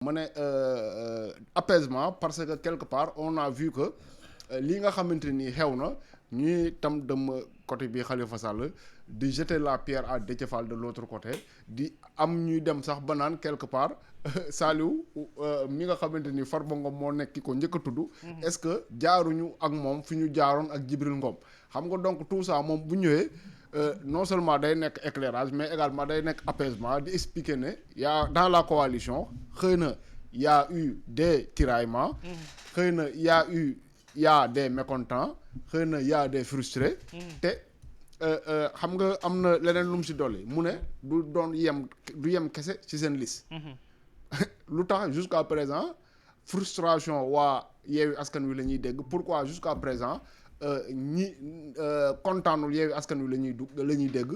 ma ne apaisement parce que quelque part on a vu que lii nga xamante ni xew na ñuy tam dem côté bi Khalifa Sall di jeter la pierre à Déthié Fall de l'autre côté di am ñuy dem sax ba naan quelque part Saliou mi nga xamante ni Farba Ngom moo nekk ki ko njëkk a tudd. Est-ce que jaaruñu ak moom fi ñu jaaroon ak Djibril Ngom xam nga donc tout ça moom bu ñëwee. Non seulement day nekk éclairage mais également day nekk apaisement di expliquer ne dans la coalition xëy na y a eu des tiraillements xëy na y a des mécontents xëy na y a des frustrés te xam nga am na leneen lu mu si dolli mu ne du yem kese ci seen liste lu tax jusqu'à présent frustration waa Yewwi Askan Wi la ñuy dégg pourquoi jusqu'à présent ñi kontaanul Yewwi Askan Wi la ñuy dégg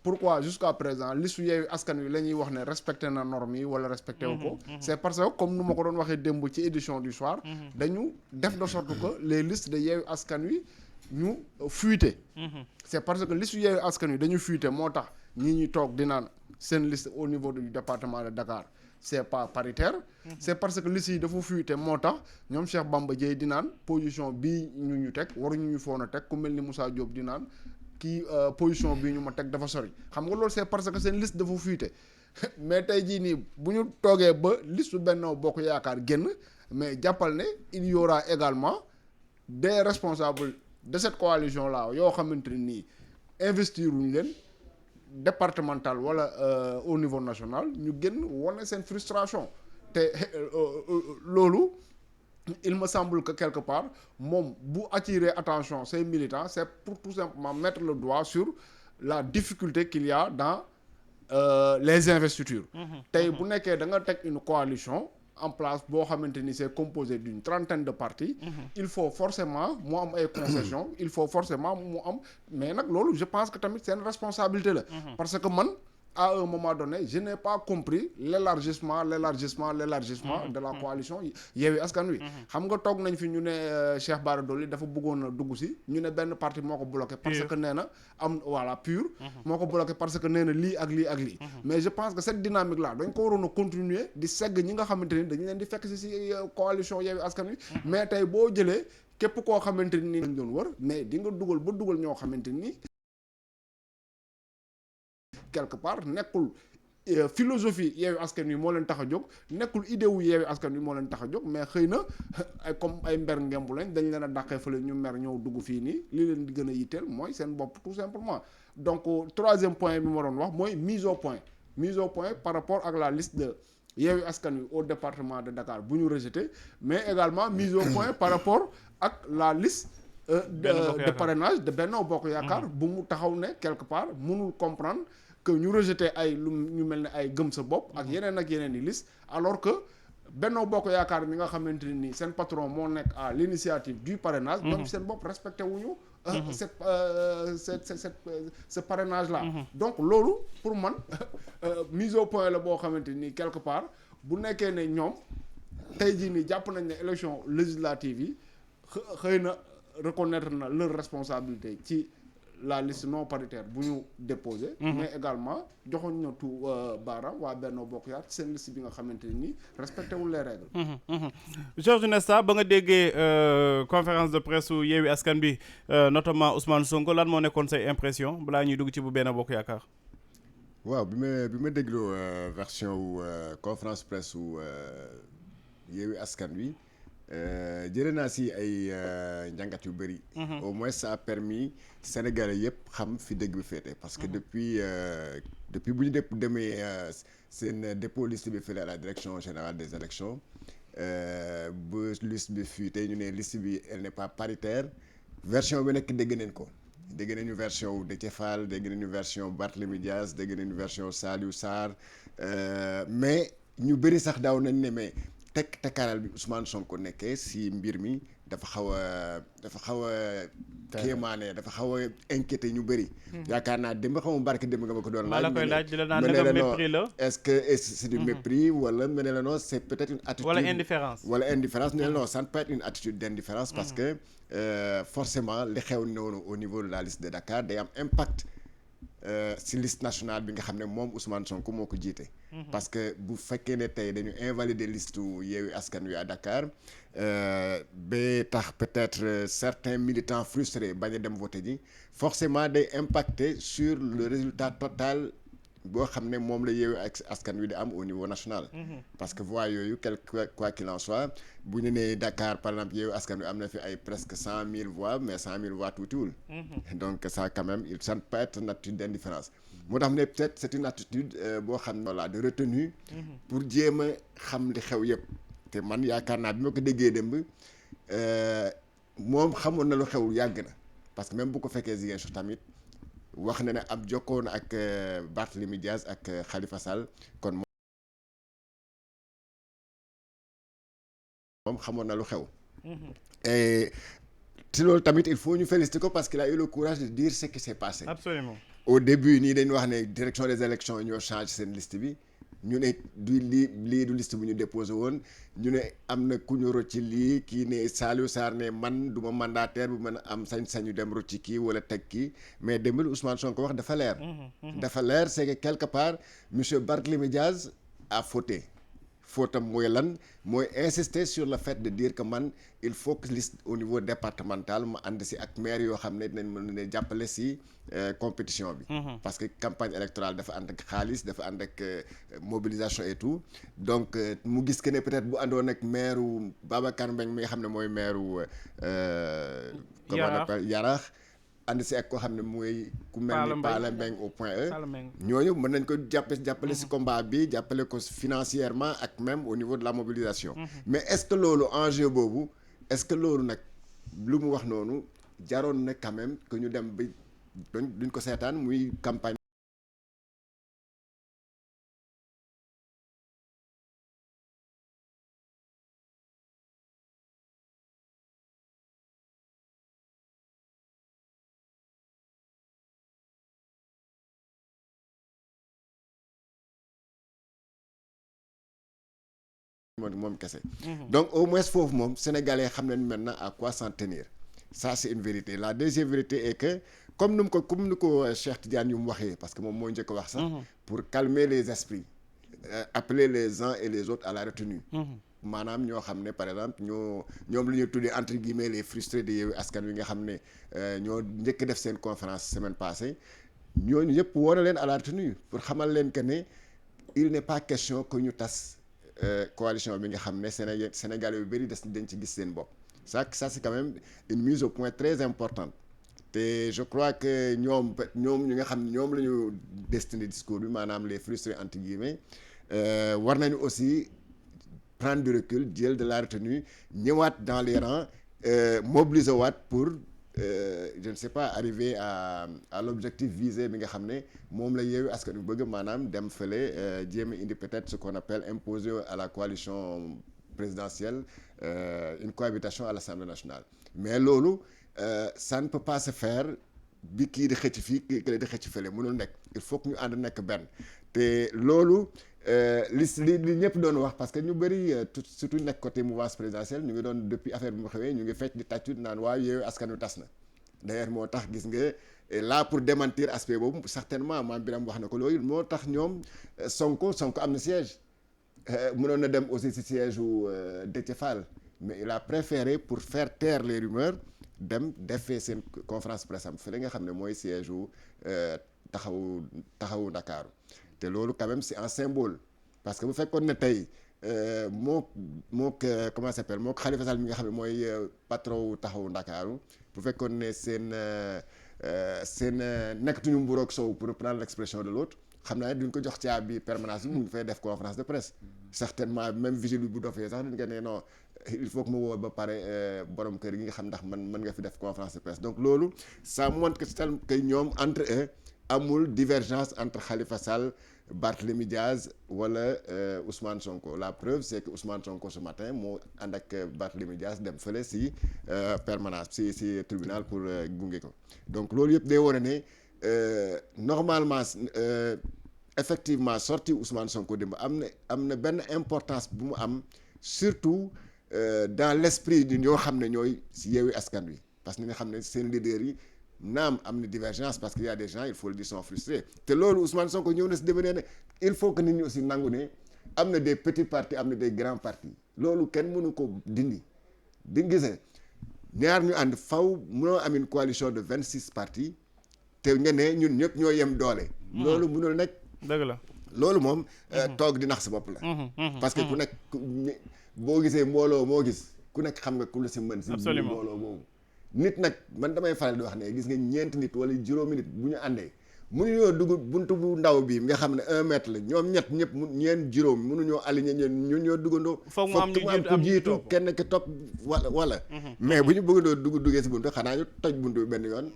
pourquoi jusqu'à présent listu Yewwi Askan Wi la ñuy wax ne respecté na normes yi wala respecté wu ko c'est parce que comme nu ma ko doon waxee démb ci édition du soir dañu def de sorte que les listes de Yewwi Askan Wi ñu fuité c'est parce que listu Yewwi Askan Wi dañu fuité moo tax ñi toog di naan seen liste au niveau du département de Dakar c'est pas paritaire c'est parce que liste yi dafa fuité moo tax ñoom Cheikh Bamba Dièye di naan position bii ñu teg waruñu ñu foon a teg ku mel ni Moussa Diop di naan kii position bii ñu ma teg dafa sori xam nga loolu c'est parce que seen liste dafa fuité mais tey jii nii bu ñu toogee ba liste Benno Bokk Yaakaar génn mais jàppal ne il y aura également des responsables de cette coalition là yoo xamante nii investir wuñu leen départemental wala au niveau national ñu génn wane seen frustration te loolu il me semble que quelque part moom bu attirer attention ses militants c'est pour tout simplement mettre le doigt sur la difficulté qu'il y a dans les investitures tey bu nekkee da nga teg une coalition en place boo xamante ni c'est composé d'une trentaine de partis il faut forcément mu am ay concessions il faut forcément mu am mais nag loolu je pense que tamit c'est une responsabilité la parce que man à un moment donné je n'ai pas compris l'élargissement de la coalition Yewwi Askan Wi xam nga toog nañ fi ñu ne Cheikh Bara Dolly dafa bëggoon a dugg si ñu ne benn parti moo ko bloqué parce que nee na PUR moo ko bloqué parce que nee na lii ak lii mais je pense que cette dynamique là dañ ko waroon a continuer di segg ñi nga xamante ni dañu leen di fekk si coalition Yewwi Askan Wi mais tey boo jëlee képp koo xamante ni lañ doon wër mais di nga dugal ñoo xamante ni quelque part nekkul philosophie Yewwi Askan Wi moo leen tax a jóg nekkul idée wu Yewwi Askan Wi moo leen tax a jóg mais xëy na ay comme ay mber ngembu lañ dañ leen a dàqee fële ñu mer ñëw dugg fii nii li leen di gën a yitteel mooy seen bopp tout simplement donc troisième point bi ma doon wax mooy mise au point par rapport ak la liste de Yewwi Askan Wi au département de Dakar bu ñu rejeté mais également mise au point par rapport ak la liste de parrainage de Benno Bokk Yaakaar bu mu taxaw ne quelque part mënul comprendre que ñu rejeté ay lu ñu mel ne ay gëm sa bopp ak yeneen i liste alors que Benno Bokk Yaakaar mi nga xamante ni seen patron moo nekk à l'initiative du parrainage ñoom seen bopp respecté wuñu ce parrainage là donc loolu pour man mise au point la boo xamante ni quelque part bu nekkee ne ñoom tey jii nii jàpp nañ ne élection législative yi xëy na reconnaître na leur responsabilité ci la liste non paritaire bu ñu déposé mais également joxoon na tout baaraam waa Benno Bokk Yaakaar seen liste bi nga xamante ni respecté wul les règles Georges Nesta ba nga déggee conférence de presse su Yewwi Askan Wi notamment Ousmane Sonko lan moo nekkoon say impression balaa ñuy dugg ci bu Benno Bokk Yaakaar waaw bi ma dégloo version wu conférence presse wu Yewwi Askan Wi jëlee naa si ay njàngat yu bëri. Au moins ça a permis Sénégalais yëpp xam fi dëgg bi féete parce que depuis bu ñu demee seen dépôt liste bi fële à la direction générale des élections bu liste bi fii tey ñu ne liste bi elle n'est pas paritaire version bi nekk dégg nañ ko dégg nañu version wu Déthié Fall dégg nañu version Barthélémy Dias dégg nañu version Saliou Sarr mais ñu bëri sax daaw nañ ne mais tekkaaral bi Ousmane Sonko nekkee si mbir mi dafa xaw a kéemaane dafa xaw a inquiété ñu bëri. yaakaar naa démb xaw ma barke démb nga ma ko doon laaj. maa la koy laaj di la naan naka mépris la. est-ce que c'est du mépris wala mu ne la non c'est peut-être une attitude. wala indifférence. ne la non ça ne peut être une attitude d'indifférence parce que forcément li xew noonu au niveau de la liste de Dakar day am impact si liste nationale bi nga xam ne moom Ousmane Sonko moo ko jiite. parce que bu fekkee ne tey dañu invalider liste Yewwi Askan Wi à Dakar ba tax peut-être certains militants frustrés bañ a dem voter ji forcément day impacter sur le résultat total boo xam ne moom la Yewwi Askan Wi di am au niveau national. parce que voix yooyu quoi qu'il en soit bu ñu nee Dakar par exemple Yewwi Askan Wi am na fi ay presque 100 000 voix mais 100 000 voix tuutiwul. donc ça quand même ça ne peut être une attitude d'indifférence. moo tax ne peut-être c'est une attitude boo xam ne voilà de retenue. pour jéem a xam li xew yëpp. te man yaakaar naa bi ma ko déggee démb moom xamoon na lu xew yàgg na parce que même bu ko fekkee Ziguinchor tamit. wax na ne ab jokkoon ak Barthélémy Diaz ak Khalifa Sall kon moom xamoon na lu xew. et ci loolu tamit il faut ñu féliciter ko parce qu'il a eu le courage de dire ce qui s'est passé. Absolument. au début nii dañu wax ne direction des élections ñoo changé seen liste bi ñu ne lii du liste bu ñu déposé woon ñu ne am na ku ñu rocci lii kii ne Saliou Sarr ne man du ma mandataire bu mën a am sañ-sañu dem rocci kii wala teg kii mais démb Ousmane Sonko wax dafa leer. dafa leer c'est que quelque part monsieur Barthélémy Diaz a fauté. fautam mooy lan mooy insister sur le fait de dire que man il faut que liste au niveau départemental ma ànd si ak maire yoo xam ne dinañ mën a jàppale si compétition bi. parce que campagne électorale dafa ànd ak xaalis dafa ànd ak mobilisation et tout donc mu gis que ne peut-être bu àndoon ak maire Babacar Mbengue mi nga xam ne mooy maire comment on appelle Yaraax ànd si ak koo xam ne mooy ku mel ni Pala Mbengue au point E ñooñu mën nañ ko jàppale si combat bi jàppale ko financièrement ak même au niveau de la mobilisation. mais est-ce que loolu enjeu boobu est-ce que loolu nag lu mu wax noonu jaroon na quand même que ñu dem ba duñ ko seetaan muy campagne. moom kese. donc au moins foofu moom sénégalais xam nañ maintenant à quoi s'en tenir ça c'est une vérité la deuxième vérité est que comme ni ko Cheikh Tidiane yu mu waxee parce que moom moo njëkk a wax sax. pour calmer les esprits appeler les uns et les autres à la retenue. maanaam ñoo xam ne par exemple ñoom la ñuy tuddee entre guillemets les frustrés de Yewwi Askan Wi nga xam ne ñoo njëkk def seen conférence semaine passée ñooñu yëpp woo na leen à la retenue pour xamal leen que ne il n'est pas question que ñu tas. coalition bi nga xam ne Sénégalais yu bëri dañ ci gis seen bopp ça c'est quand même une mise au point très importante te je crois que ñoom ñi nga xam ne ñoom la ñu destiné discours bi maanaam les frustrés entre guillemets war nañu aussi prendre du recul jël de la retenue ñëwaat dans les rangs mobiliser waat pour je ne sais pas arriver à l'objectif visé bi nga xam ne moom la Yewwi Askan Wi bëgg maanaam dem fële jéem a indi peut-être ce qu'on appelle imposer à la coalition présidentielle une cohabitation à l'Assemblée nationale mais loolu ça ne peut pas se faire bi kii di xëcc fii kii di xëcc fële mënul nekk il faut que ñu ànd nekk benn te loolu li ñëpp doon wax parce que ñu bëri surtout nekk côté mouvance présidentielle ñu ngi doon depuis affaire bi mu xewee ñu ngi fecc di tàccut naan waaw Yewwi Askan Wi tas na d'ailleurs moo tax gis nga là pour démentir aspect boobu certainement Mame Birame wax na ko loolu moo tax ñoom Sonko am na siège mënoon na dem aussi si siège u Déthié Fall mais il a préféré pour faire taire les rumeurs dem defee seen conférence presse am fële nga xam ne mooy siège u taxawu Ndakaaru te loolu quand même c'est un symbole parce que bu fekkoon ne tey comment ça s'appelle moo Khalifa Sall mi nga xam ne mooy patron wu taxawu Ndakaaru bu fekkoon ne seen nekkatuñu mburoog sow pour reprendre l'expression de l'autre xam naa ne duñ ko jox caabi permanence bi mu ngi fay def conférence de presse certainement même vigile bi bu dofee sax dañ ko ne non il faut que mu woo ba pare borom kër gi nga xam ndax mën nga fi def conférence de presse donc loolu ça montre que ñoom entre eux amul divergence entre Khalifa Sall Barthélémy Diaz wala Ousmane Sonko la preuve c'est que Ousmane Sonko ce matin moo ànd ak Barthélémy Diaz dem fële si permanence si tribunal pour gunge ko donc loolu yëpp day wone ne normalement effectivement sorti Ousmane Sonko démb am na benn importance bu mu am surtout dans l'esprit di ñoo xam ne ñooy si Yewwi Askan Wi parce que ñi nga xam ne seen leaders yi naam am na divergence parce que y a des gens il faut le dire sont frustrés te loolu Ousmane Sonko ñëw na si demee ne il faut que nit ñi aussi nangu ne am na des petits partis am na des grands partis loolu kenn mënu ko dindi di gisee ñaar ñu ànd faw mënoo am une coalition de 26 partis te nga ne ñun ñëpp ñoo yem doole. loolu mënul nekk. dëgg la loolu moom. toog di nax sa bopp la. parce que ku nekk boo gisee mbooloo moo gis ku nekk xam nga ku la si mën. si mbooloo moomu. nit nag man damay faral di wax ne gis nga ñeenti nit wala juróomi nit bu ñu àndee mënuñoo dugg buntu bu ndaw bi nga xam ne 1 mètre la ñoom ñëpp ñeent juróom mënuñoo aligné ñun ñoo duggandoo. foog mu am ku jiitu kenn ki topp wala. mais bu ñu bëggandoo duggee si buntu xanaa ñu toj buntu bi benn yoon.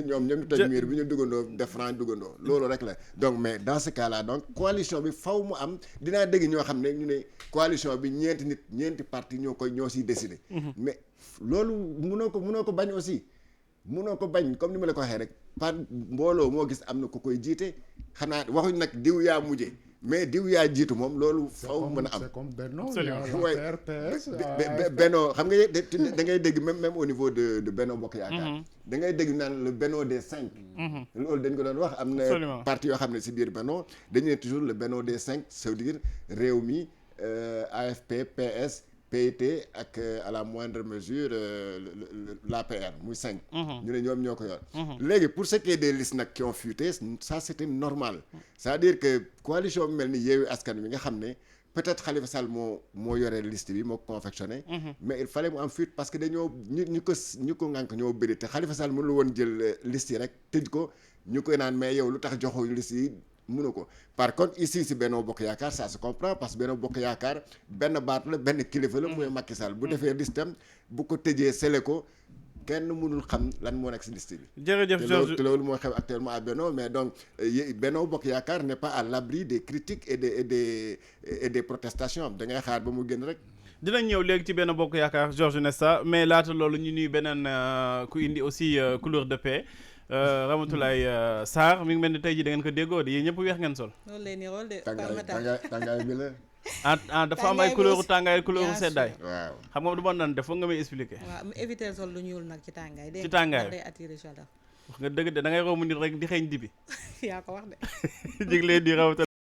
ñoom ñoom ñu toj miir bi ñu duggandoo def franc duggandoo loolu rek la donc mais dans ce cas là donc coalition bi faw mu am dinaa dégg ñoo xam ne ñu ne coalition bi ñeenti parti ñoo siy décider. mais loolu mënoo ko bañ aussi mënoo ko bañ comme ni ma la ko waxee rek par mbooloo moo gis am na ku koy jiite xanaa waxuñ nag diw yaa mujje mais diw yaa jiitu moom loolu faw mën a am. c'est comme Benno Benno xam nga da ngay dégg même au niveau de Benno Bokk Yaakaar. da ngay dégg naan le Benno des 5. loolu dañ ko doon wax am na parti yoo xam ne si biir Benno dañu ne toujours le Benno des 5 ça veut dire Rewmi AFP PS PIT ak à la moindre mesure l'APR muy 5. ñu ne ñoom ñoo ko yor. léegi pour ce qui est des listes nag qui ont fuité ça c'était normal. c'est-à-dire que coalition bi mel ni Yewwi Askan Wi nga xam ne peut-être Khalifa Sall moo yore liste bi moo ko confectionné. mais il fallait mu am fuite parce que dañoo ñu ko ngànk ñoo bëri te Khalifa Sall mënul woon jël liste yi rek tëj ko ñu koy naan mais yow lu tax joxo liste yi. mënu ko par contre ici si Benno Bokk Yaakaar ça se comprend parce que Benno Bokk Yaakaar benn baat la benn kilifa la mooy Macky Sall bu defee listam bu ko tëjee sele ko kenn mënul xam lan moo nekk si liste bi. jërëjëf Georges te loolu moo xew actuellement à Benno mais donc Benno Bokk Yaakaar n'est pas à l'abri des critiques et des protestations da ngay xaar ba mu génn rek. dinañ ñëw léegi ci Benno Bokk Yaakaar Georges Nesta mais laata loolu ñu nuy beneen ku indi aussi couleur de paix. Ramatoulaye Sarr mi ngi mel ni tey jii da ngeen ko déggoo de yéen ñëpp weex ngeen sol. loolu lay nirool de. tàngaay bi la. dafa am ay couleur tàngaay couleur seddaay. waaw xam nga du ma naan def foog nga may expliquer. waaw éviter sol lu ñuul nag ci tàngaay. ci tàngaay day attirer chaleur. wax nga dëgg de da ngay romb nit rek di xeeñ dibi. yaa ko wax de. jig leen di Ramatoulaye